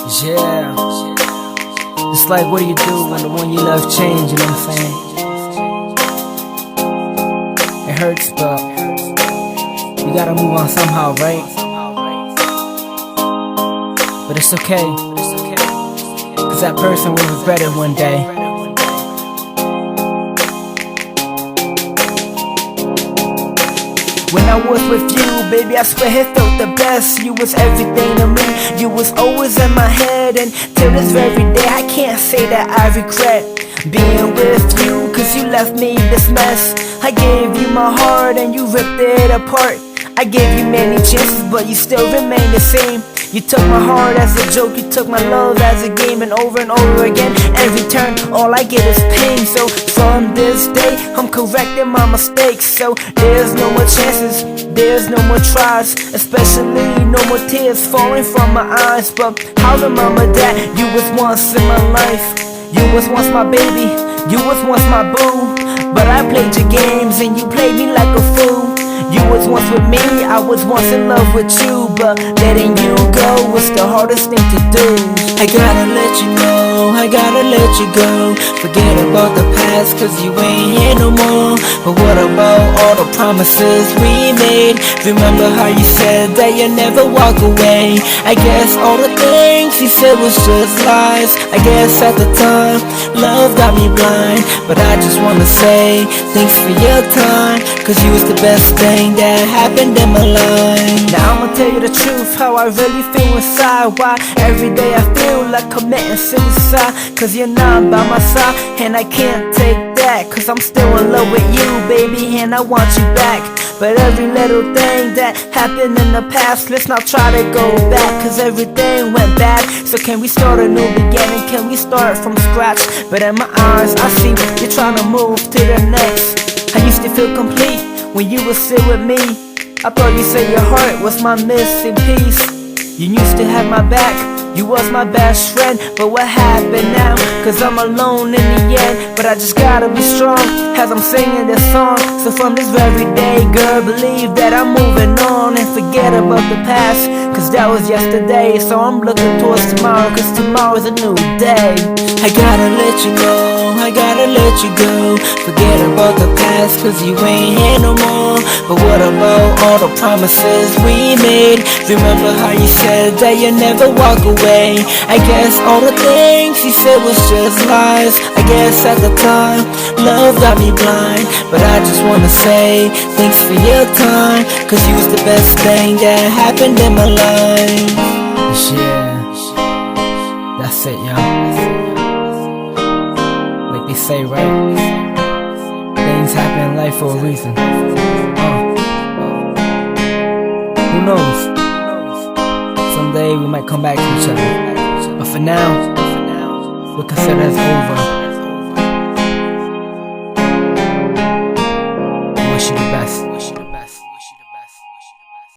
Yeah. It's like, what do you do when the one you love change, you know what I'm saying? It hurts, but you gotta move on somehow, right? But it's okay, cause that person will regret it one day. When I was with you, baby, I swear it felt the best. You was everything to me, you was always in my head. And till this very day, I can't say that I regret being with you, cause you left me this mess. I gave you my heart and you ripped it apart. I gave you many chances, but you still remain the same. You took my heart as a joke, you took my love as a game. And over again, every turn, all I get is pain. So from this day, I'm correcting my mistakes. So there's no more chances, there's no more tries, especially no more tears falling from my eyes. But I'll remember that you was once in my life. You was once my baby, you was once my boo. But I played your games and you played me like a fool. You was once with me, I was once in love with you. But letting you go was the hardest thing to do. I gotta let you know, I gotta let you go. Forget about the past, cause you ain't here no more. But what about all the promises we made? Remember how you said that you'd never walk away? I guess all the things you said was just lies. I guess at the time, love got me blind. But I just wanna say, thanks for your time, cause you was the best thing that happened in my life. Now I'ma tell you the truth, how I really feel inside. Why every day I feel like committing suicide, cause you're not by my side. And I can't take that, cause I'm still in love with you, baby, and I want you back. But every little thing that happened in the past, let's not try to go back, cause everything went bad. So can we start a new beginning, can we start from scratch? But in my eyes, I see you're trying to move to the next. I used to feel complete when you were still with me. I thought you said your heart was my missing piece. You used to have my back, you was my best friend. But what happened now? Cause I'm alone in the end. But I just gotta be strong as I'm singing this song. So from this very day, girl, believe that I'm moving on. And forget about the past, cause that was yesterday. So I'm looking towards tomorrow, cause tomorrow's a new day. I gotta let you know, I gotta let you go. Forget about the past, cause you ain't here no more. But what about all the promises we made? Remember how you said that you'd never walk away? I guess all the things you said was just lies. I guess at the time, love got me blind. But I just wanna say, thanks for your time, cause you was the best thing that happened in my life. Yeah, that's it, y'all. Like they say, right? Things happen in life for a reason. Who knows? Someday we might come back to each other. But for now, we'll consider this over.